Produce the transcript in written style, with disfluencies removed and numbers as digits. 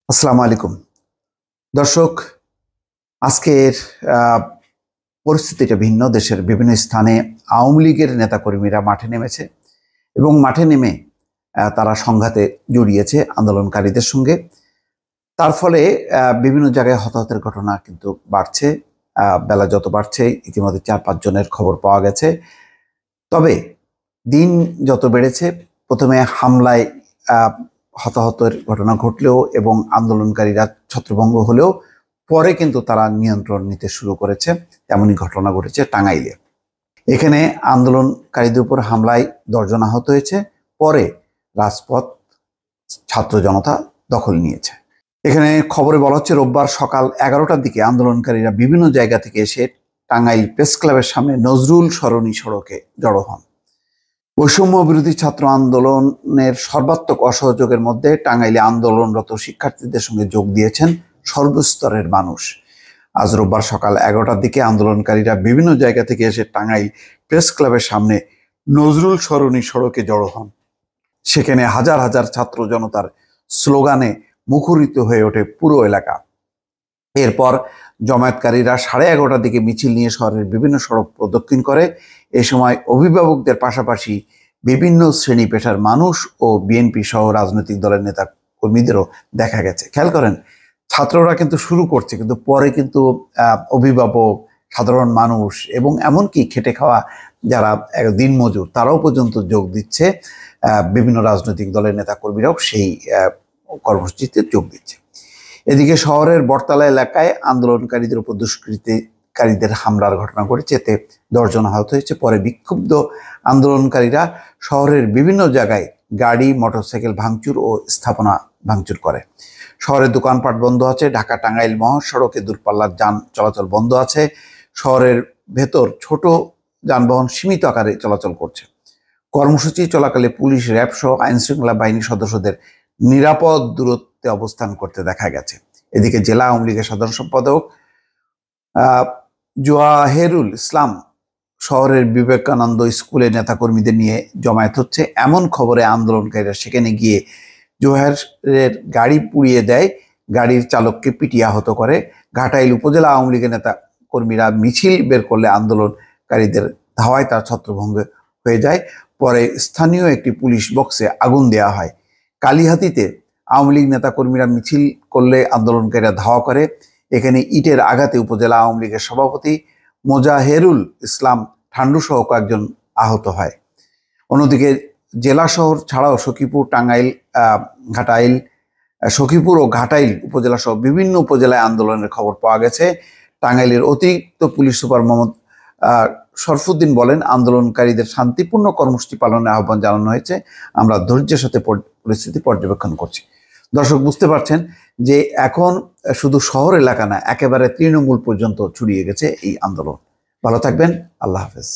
আসসালামু আলাইকুম দর্শক। আজকের পরিস্থিতিটা ভিন্ন। দেশের বিভিন্ন স্থানে আওয়ামী লীগের নেতাকর্মীরা মাঠে নেমেছে এবং মাঠে নেমে তারা সংঘাতে জড়িয়েছে আন্দোলনকারীদের সঙ্গে। তার ফলে বিভিন্ন জায়গায় হতাহতের ঘটনা কিন্তু বাড়ছে। বেলা যত বাড়ছে ইতিমধ্যে 4-5 জনের খবর পাওয়া গেছে। তবে দিন যত বেড়েছে, প্রথমে হামলায় হতাহতের ঘটনা ঘটলেও এবং আন্দোলনকারীরা ছত্রভঙ্গ হলেও পরে কিন্তু তারা নিয়ন্ত্রণ নিতে শুরু করেছে। এমনই ঘটনা ঘটেছে টাঙ্গাইলে। এখানে আন্দোলনকারীদের উপর হামলায় 10 জন আহত হয়েছে। পরে রাজপথ ছাত্র জনতা দখল নিয়েছে। এখানে খবরে বলা হচ্ছে রোববার সকাল 11টার দিকে আন্দোলনকারীরা বিভিন্ন জায়গা থেকে এসে টাঙ্গাইল প্রেস ক্লাবের সামনে নজরুল সরণি সড়কে জড়ো হন। বৈষম্য বিরোধী ছাত্র আন্দোলনের সর্বাত্মক অসহযোগের মধ্যে টাঙ্গাইলে আন্দোলনরত শিক্ষার্থীদের সঙ্গে যোগ দিয়েছেন সর্বস্তরের মানুষ। আজ রোববার সকাল 11টার দিকে আন্দোলনকারীরা বিভিন্ন জায়গা থেকে এসে টাঙ্গাইল প্রেস ক্লাবের সামনে নজরুল সরণি সড়কে জড়ো হন। সেখানে হাজার হাজার ছাত্র জনতার স্লোগানে মুখরিত হয়ে ওঠে পুরো এলাকা। এরপর জমায়েতকারীরা 11:30টার দিকে মিছিল নিয়ে শহরের বিভিন্ন সড়ক প্রদক্ষিণ করে। এ সময় অভিভাবকদের পাশাপাশি বিভিন্ন শ্রেণী পেশার মানুষ ও বিএনপি সহ রাজনৈতিক দলের নেতা কর্মীদেরও দেখা গেছে। খেয়াল করেন, ছাত্ররা কিন্তু শুরু করছে, কিন্তু পরে কিন্তু অভিভাবক, সাধারণ মানুষ এবং এমনকি খেটে খাওয়া যারা দিনমজুর তারাও পর্যন্ত যোগ দিচ্ছে। বিভিন্ন রাজনৈতিক দলের নেতা কর্মীরাও সেই কর্মসূচিতে যোগ দিচ্ছে। এদিকে শহরের বটতলা এলাকায় আন্দোলনকারীদের উপর দুষ্কৃতিকারীদের হামলার ঘটনা ঘটেছে। এতে 10 জন আহত হয়েছে। পরে বিক্ষুব্ধ আন্দোলনকারীরা শহরের বিভিন্ন জায়গায় গাড়ি, মোটরসাইকেল ভাঙচুর ও স্থাপনা ভাঙচুর করে। শহরের দোকানপাট বন্ধ আছে। ঢাকা টাঙ্গাইল মহাসড়কে দূরপাল্লার যান চলাচল বন্ধ আছে। শহরের ভেতর ছোট যানবাহন সীমিত আকারে চলাচল করছে। কর্মসূচি চলাকালে পুলিশ, র্যাব সহ আইনশৃঙ্খলা বাহিনীর সদস্যদের নিরাপদ দূরত্বে অবস্থান করতে দেখা গেছে। এদিকে জেলা আওয়ামী লীগের সাধারণ সম্পাদক জোয়াহেরুল ইসলাম শহরের বিবেকানন্দ স্কুলে নেতাকর্মীদের নিয়ে জমায়েত হচ্ছে এমন খবরে আন্দোলনকারীরা সেখানে গিয়ে জোয়াহেরের গাড়ি পুড়িয়ে দেয়, গাড়ির চালককে পিটিয়ে আহত করে। ঘাটাইল উপজেলা আওয়ামী লীগের নেতা কর্মীরা মিছিল বের করলে আন্দোলনকারীদের ধাওয়ায় তার ছত্রভঙ্গ হয়ে যায়। পরে স্থানীয় একটি পুলিশ বক্সে আগুন দেওয়া হয়। কালিহাতীতে আওয়ামী লীগ নেতাকর্মীরা মিছিল করলে আন্দোলনকারীরা ধাওয়া করে। এখানে ইটের আঘাতে উপজেলা আওয়ামী লীগের সভাপতি মোজাহেরুল ইসলাম ঠান্ডু সহ কয়েকজন আহত হয়। অন্যদিকে জেলা শহর ছাড়াও সখীপুর, টাঙ্গাইল, ঘাটাইল, সখীপুর ও ঘাটাইল উপজেলা সহ বিভিন্ন উপজেলায় আন্দোলনের খবর পাওয়া গেছে। টাঙ্গাইলের অতিরিক্ত পুলিশ সুপার মোহাম্মদ শরফুদ্দিন বলেন, আন্দোলনকারীদের শান্তিপূর্ণ কর্মসূচি পালনের আহ্বান জানানো হয়েছে। আমরা ধৈর্যের সাথে পরিস্থিতি পর্যবেক্ষণ করছি। দর্শক, বুঝতে পারছেন যে এখন শুধু শহর এলাকা না, একেবারে তৃণমূল পর্যন্ত ছড়িয়ে গেছে এই আন্দোলন। ভালো থাকবেন। আল্লাহ হাফেজ।